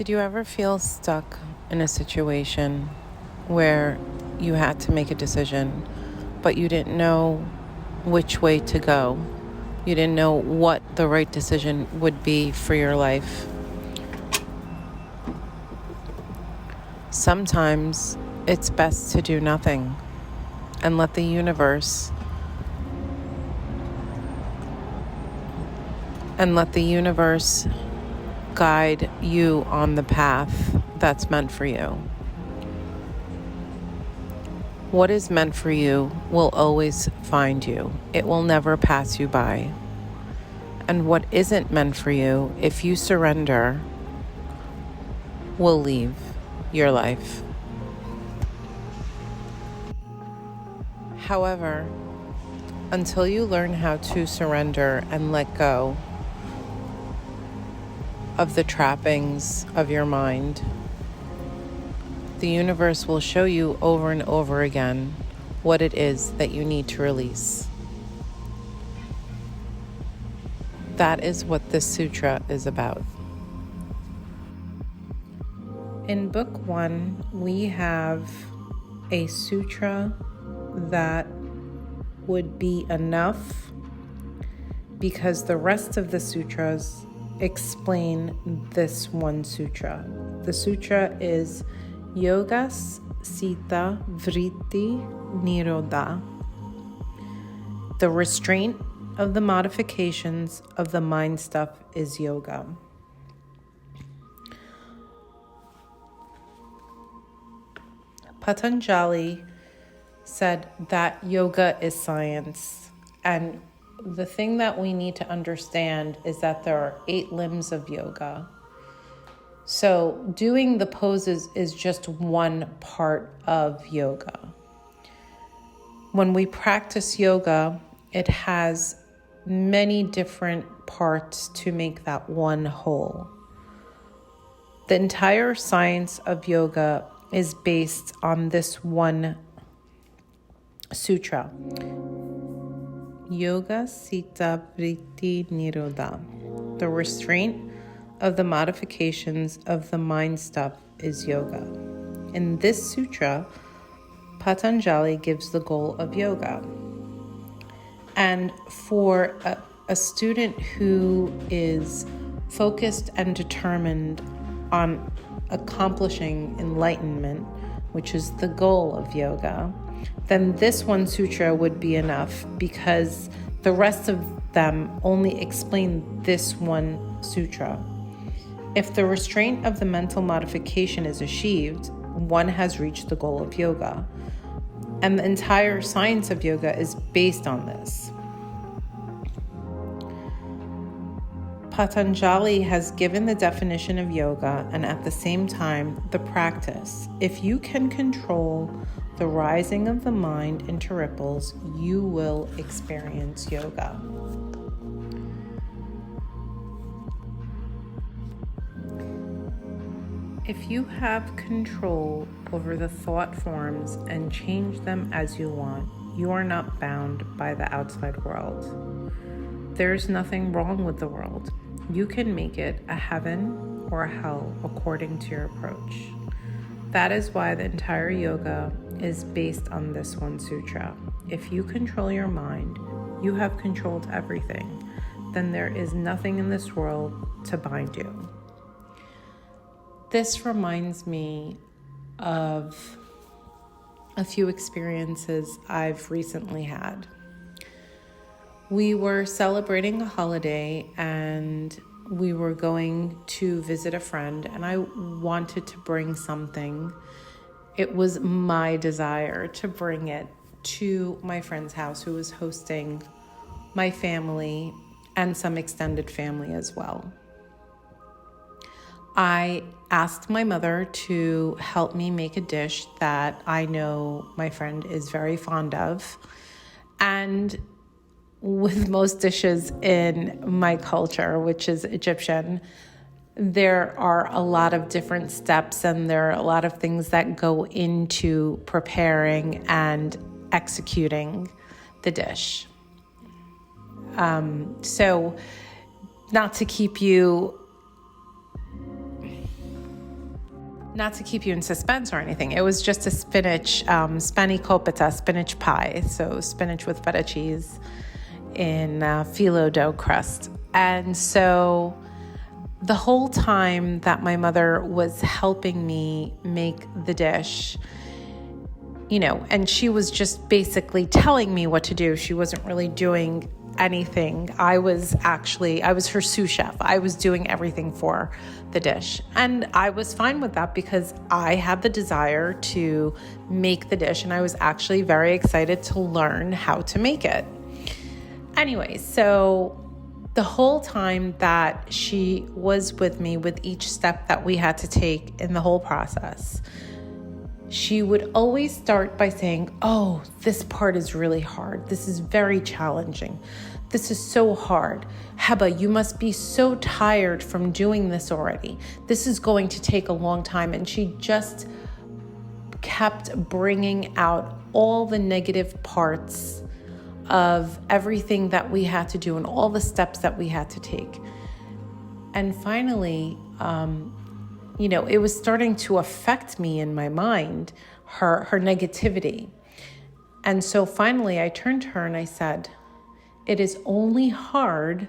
Did you ever feel stuck in a situation where you had to make a decision, but you didn't know which way to go? You didn't know what the right decision would be for your life. Sometimes it's best to do nothing and let the universe guide you on the path that's meant for you. What is meant for you will always find you. It will never pass you by. And what isn't meant for you, if you surrender, will leave your life. However, until you learn how to surrender and let go of the trappings of your mind, the universe will show you over and over again what it is that you need to release. That is what this sutra is about. In book 1, we have a sutra that would be enough because the rest of the sutras explain this one sutra. The sutra is Yoga Sita Vritti Nirodha. The restraint of the modifications of the mind stuff is yoga. Patanjali said that yoga is science, and the thing that we need to understand is that there are 8 limbs of yoga. So doing the poses is just one part of yoga. When we practice yoga, it has many different parts to make that one whole. The entire science of yoga is based on this one sutra. Yoga Sita Vritti Nirodha. The restraint of the modifications of the mind stuff is yoga. In this sutra, Patanjali gives the goal of yoga. And for a student who is focused and determined on accomplishing enlightenment, which is the goal of yoga, then this one sutra would be enough because the rest of them only explain this one sutra. If the restraint of the mental modification is achieved, one has reached the goal of yoga. And the entire science of yoga is based on this. Patanjali has given the definition of yoga and at the same time the practice. If you can control the rising of the mind into ripples, you will experience yoga. If you have control over the thought forms and change them as you want, you are not bound by the outside world. There's nothing wrong with the world. You can make it a heaven or a hell according to your approach. That is why the entire yoga is based on this one sutra. If you control your mind, you have controlled everything. Then there is nothing in this world to bind you. This reminds me of a few experiences I've recently had. We were celebrating a holiday and we were going to visit a friend, and I wanted to bring something. It was my desire to bring it to my friend's house who was hosting my family and some extended family as well. I asked my mother to help me make a dish that I know my friend is very fond of. And with most dishes in my culture, which is Egyptian, there are a lot of different steps and there are a lot of things that go into preparing and executing the dish. So not to keep you not to keep you in suspense or anything, it was just a spinach, Spanikopita, spinach pie. So spinach with feta cheese in phyllo dough crust. And so the whole time that my mother was helping me make the dish, and she was just basically telling me what to do. She wasn't really doing anything. I was her sous chef. I was doing everything for the dish. And I was fine with that because I had the desire to make the dish, and I was actually very excited to learn how to make it. Anyway, so the whole time that she was with me with each step that we had to take in the whole process, she would always start by saying, "Oh, this part is really hard. This is very challenging. This is so hard. Heba, you must be so tired from doing this already. This is going to take a long time." And she just kept bringing out all the negative parts of everything that we had to do and all the steps that we had to take. And finally, it was starting to affect me in my mind, her negativity. And so finally I turned to her and I said, "It is only hard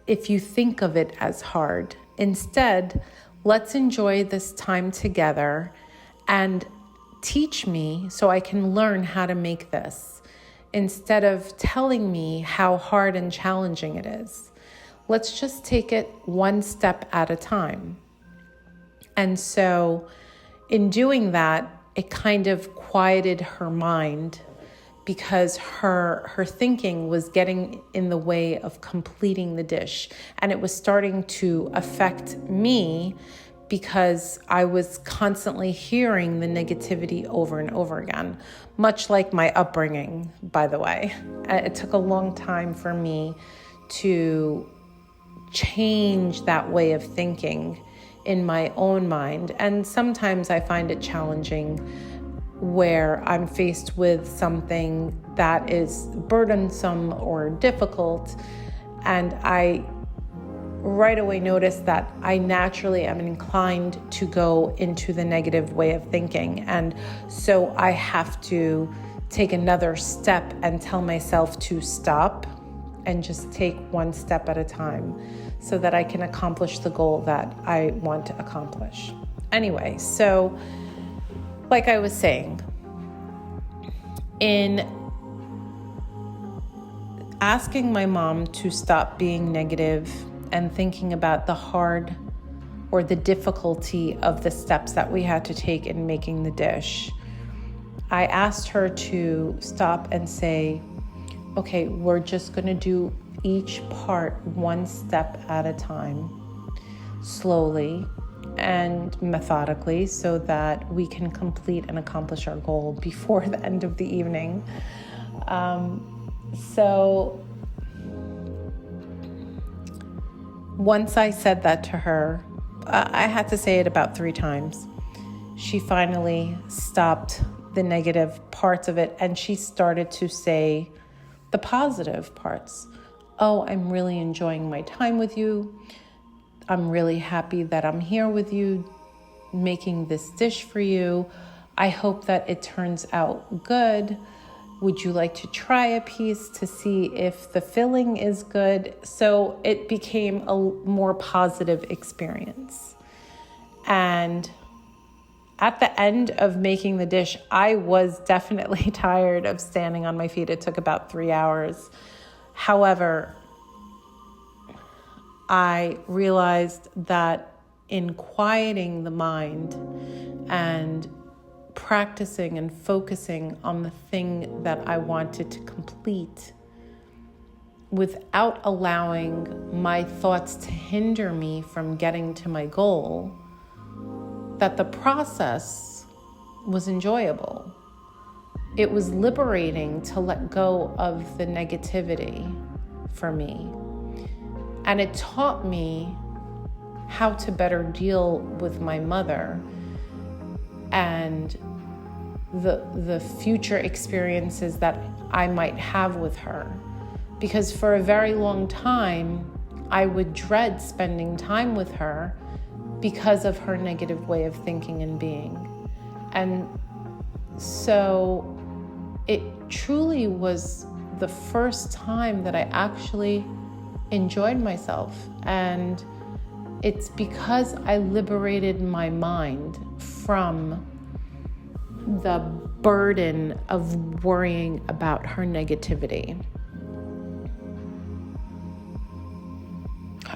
if you think of it as hard. Instead, let's enjoy this time together and teach me so I can learn how to make this, instead of telling me how hard and challenging it is. Let's just take it one step at a time." And so in doing that, it kind of quieted her mind, because her thinking was getting in the way of completing the dish. And it was starting to affect me because I was constantly hearing the negativity over and over again, much like my upbringing, by the way. It took a long time for me to change that way of thinking in my own mind. And sometimes I find it challenging where I'm faced with something that is burdensome or difficult, and I right away notice that I naturally am inclined to go into the negative way of thinking. And so I have to take another step and tell myself to stop and just take one step at a time so that I can accomplish the goal that I want to accomplish. Anyway, so like I was saying, in asking my mom to stop being negative and thinking about the hard or the difficulty of the steps that we had to take in making the dish, I asked her to stop and say, "Okay, we're just going to do each part one step at a time, slowly and methodically, so that we can complete and accomplish our goal before the end of the evening." So once I said that to her, I had to say it about 3 times. She finally stopped the negative parts of it, and she started to say the positive parts. "Oh, I'm really enjoying my time with you. I'm really happy that I'm here with you, making this dish for you. I hope that it turns out good. Would you like to try a piece to see if the filling is good?" So it became a more positive experience. And at the end of making the dish, I was definitely tired of standing on my feet. It took about 3 hours. However, I realized that in quieting the mind and practicing and focusing on the thing that I wanted to complete without allowing my thoughts to hinder me from getting to my goal, that the process was enjoyable. It was liberating to let go of the negativity for me. And it taught me how to better deal with my mother and the future experiences that I might have with her. Because for a very long time, I would dread spending time with her because of her negative way of thinking and being. And so it truly was the first time that I actually enjoyed myself. And it's because I liberated my mind from the burden of worrying about her negativity.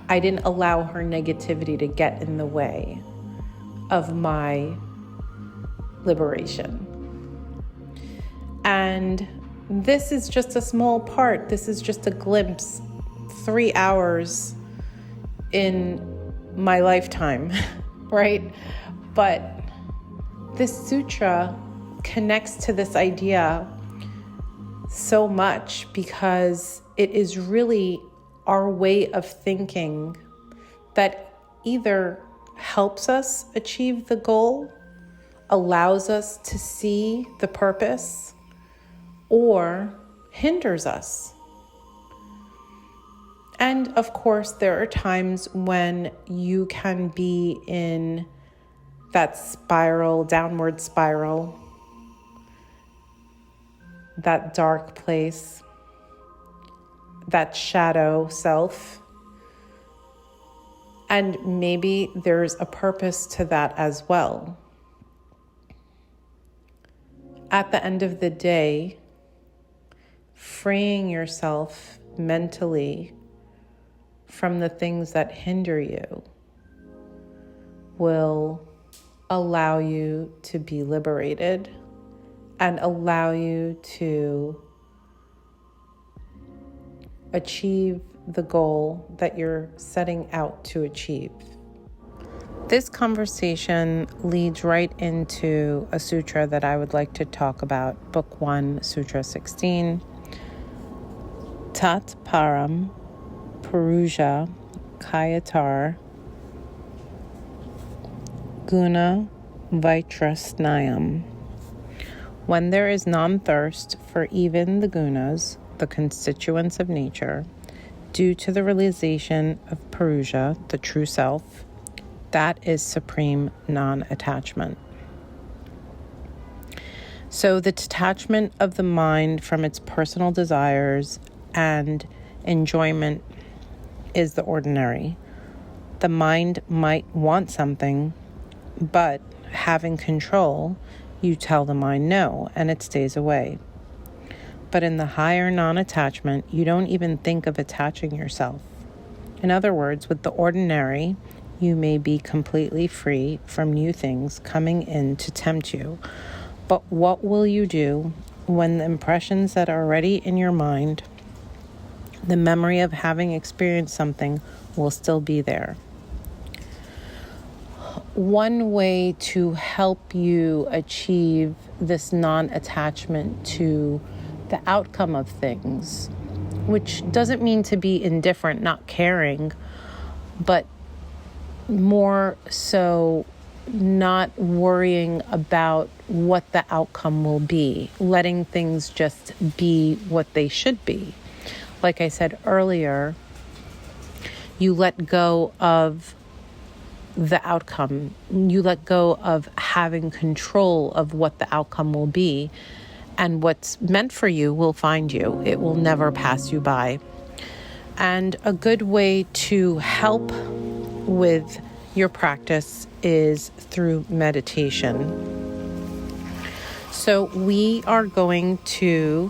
I didn't allow her negativity to get in the way of my liberation. And this is just a small part. This is just a glimpse, 3 hours in my lifetime, right? But this sutra connects to this idea so much because it is really our way of thinking that either helps us achieve the goal, allows us to see the purpose, or hinders us. And of course, there are times when you can be in that spiral, downward spiral, that dark place, that shadow self. And maybe there's a purpose to that as well. At the end of the day, freeing yourself mentally from the things that hinder you will allow you to be liberated and allow you to achieve the goal that you're setting out to achieve. This conversation leads right into a sutra that I would like to talk about, Book 1, Sutra 16. Tat param puruja kayatar guna vaitrasnayam. When there is non-thirst for even the gunas, the constituents of nature, due to the realization of puruja, the true self, that is supreme non-attachment. So the detachment of the mind from its personal desires and enjoyment is the ordinary. The mind might want something, but having control, you tell the mind no, and it stays away. But in the higher non-attachment, you don't even think of attaching yourself. In other words, with the ordinary, you may be completely free from new things coming in to tempt you. But what will you do when the impressions that are already in your mind, the memory of having experienced something, will still be there? One way to help you achieve this non-attachment to the outcome of things, which doesn't mean to be indifferent, not caring, but more so not worrying about what the outcome will be, letting things just be what they should be. Like I said earlier, you let go of the outcome. You let go of having control of what the outcome will be, and what's meant for you will find you. It will never pass you by. And a good way to help with your practice is through meditation. So we are going to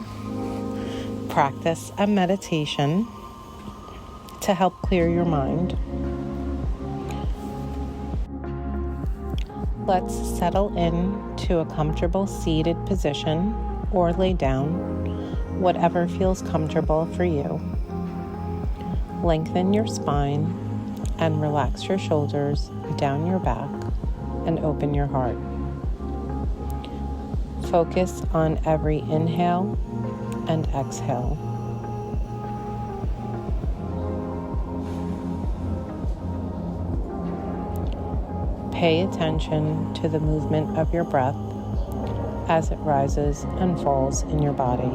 practice a meditation to help clear your mind. Let's settle into a comfortable seated position or lay down, whatever feels comfortable for you. Lengthen your spine and relax your shoulders down your back and open your heart. Focus on every inhale and exhale. Pay attention to the movement of your breath as it rises and falls in your body.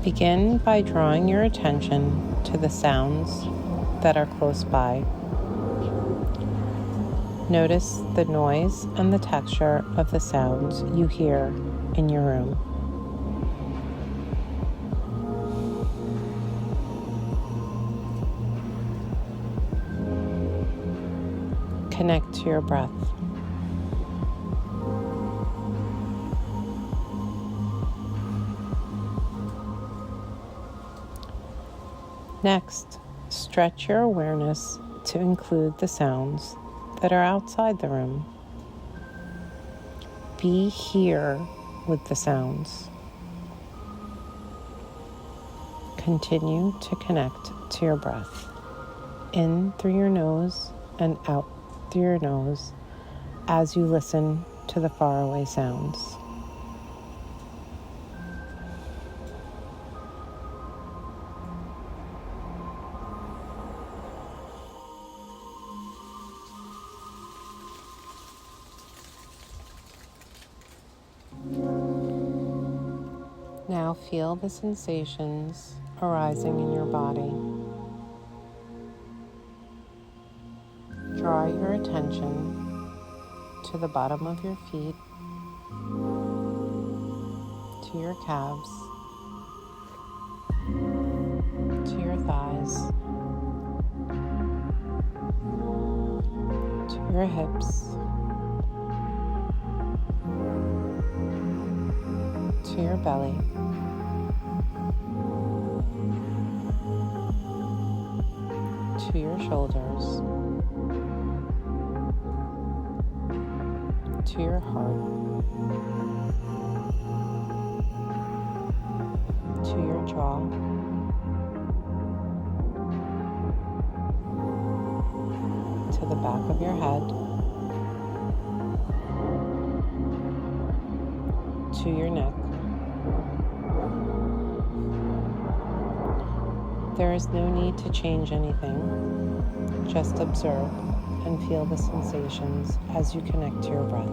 Begin by drawing your attention to the sounds that are close by. Notice the noise and the texture of the sounds you hear in your room. Connect to your breath. Next, stretch your awareness to include the sounds that are outside the room. Be here with the sounds. Continue to connect to your breath, in through your nose and out through your nose as you listen to the faraway sounds. Now feel the sensations arising in your body. Draw your attention to the bottom of your feet, to your calves, to your thighs, to your hips, to your belly, to your shoulders, to your heart, to your jaw, to the back of your head, to your neck. There is no need to change anything. Just observe and feel the sensations as you connect to your breath.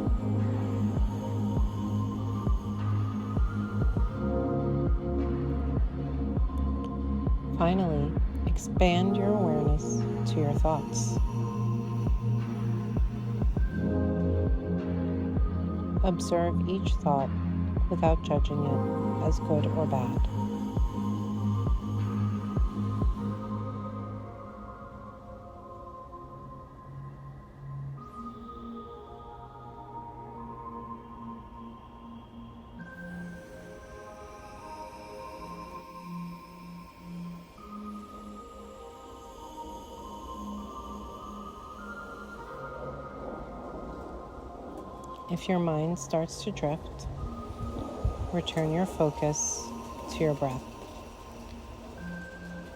Finally, expand your awareness to your thoughts. Observe each thought without judging it as good or bad. If your mind starts to drift, return your focus to your breath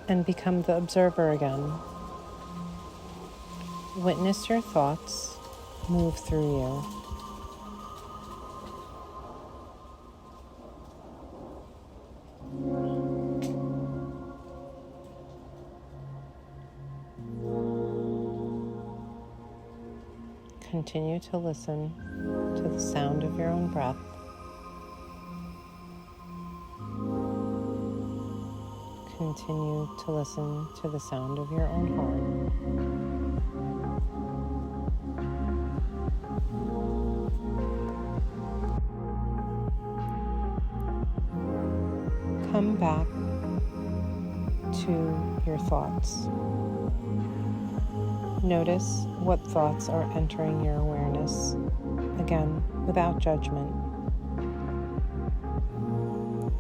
and become the observer again. Witness your thoughts move through you. Continue to listen to the sound of your own breath. Continue to listen to the sound of your own heart. Come back to your thoughts. Notice what thoughts are entering your awareness, again, without judgment.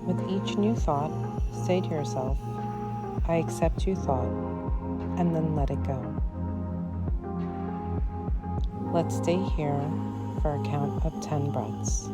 With each new thought, say to yourself, I accept you thought, and then let it go. Let's stay here for a count of 10 breaths.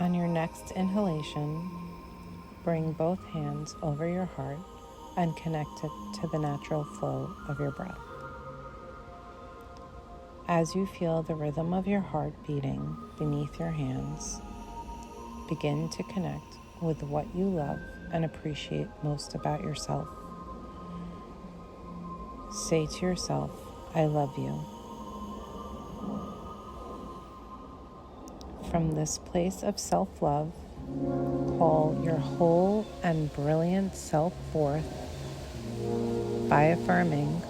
On your next inhalation, bring both hands over your heart and connect it to the natural flow of your breath. As you feel the rhythm of your heart beating beneath your hands, begin to connect with what you love and appreciate most about yourself. Say to yourself, I love you. From this place of self-love, call your whole and brilliant self forth by affirming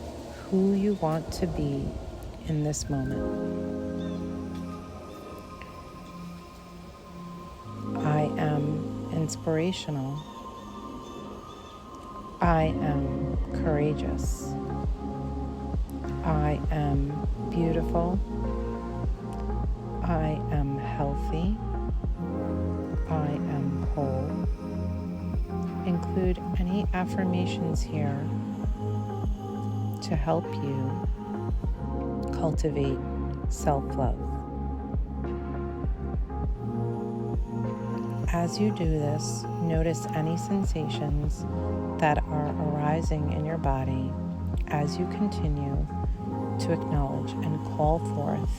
who you want to be in this moment. I am inspirational. I am courageous. I am beautiful. I am healthy. I am whole. Include any affirmations here to help you cultivate self-love. As you do this, notice any sensations that are arising in your body as you continue to acknowledge and call forth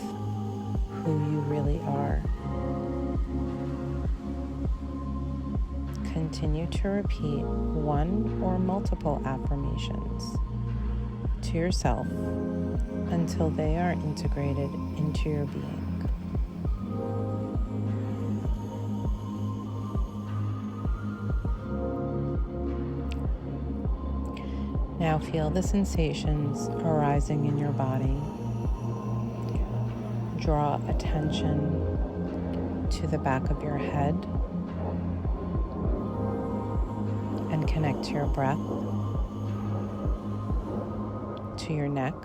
who you really are. Continue to repeat one or multiple affirmations to yourself until they are integrated into your being. Now feel the sensations arising in your body. Draw attention to the back of your head and connect to your breath, to your neck,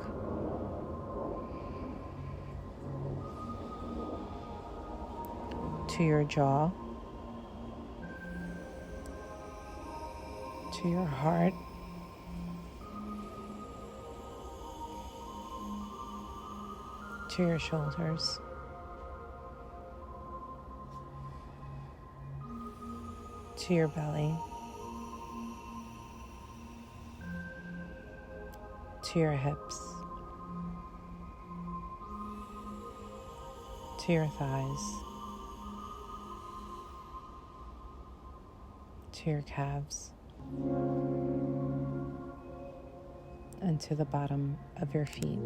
to your jaw, to your heart, to your shoulders, to your belly, to your hips, to your thighs, to your calves, and to the bottom of your feet.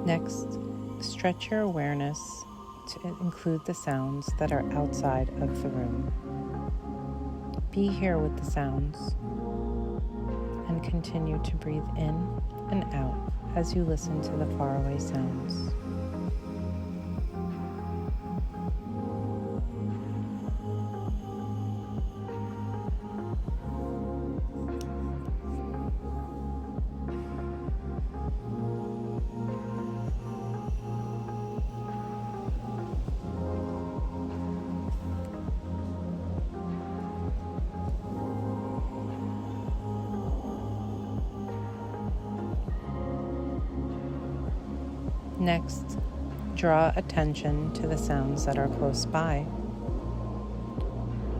Next, stretch your awareness to include the sounds that are outside of the room. Be here with the sounds and continue to breathe in and out as you listen to the faraway sounds. Next, draw attention to the sounds that are close by.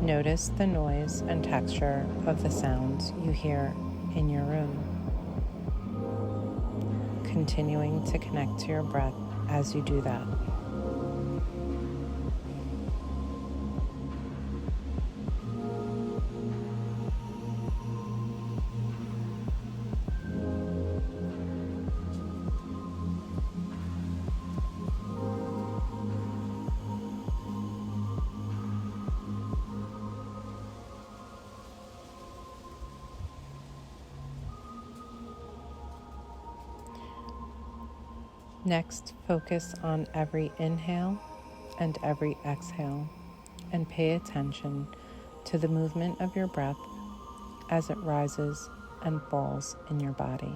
Notice the noise and texture of the sounds you hear in your room. Continuing to connect to your breath as you do that. Next, focus on every inhale and every exhale and pay attention to the movement of your breath as it rises and falls in your body.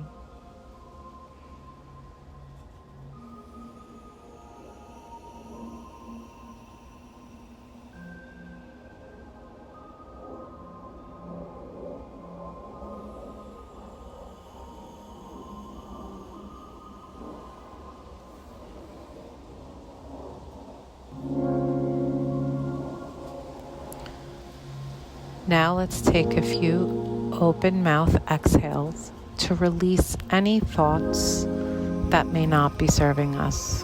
Now let's take a few open mouth exhales to release any thoughts that may not be serving us.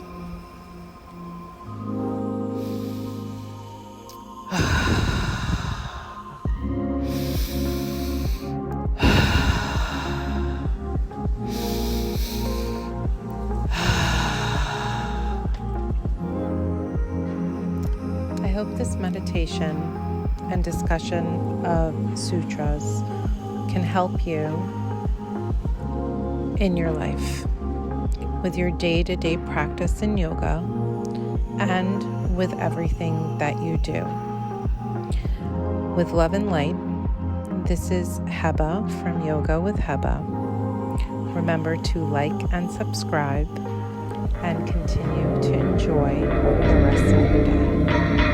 I hope this meditation and discussion of sutras can help you in your life with your day-to-day practice in yoga and with everything that you do. With love and light, this is Heba from Yoga with Heba. Remember to like and subscribe and continue to enjoy the rest of your day.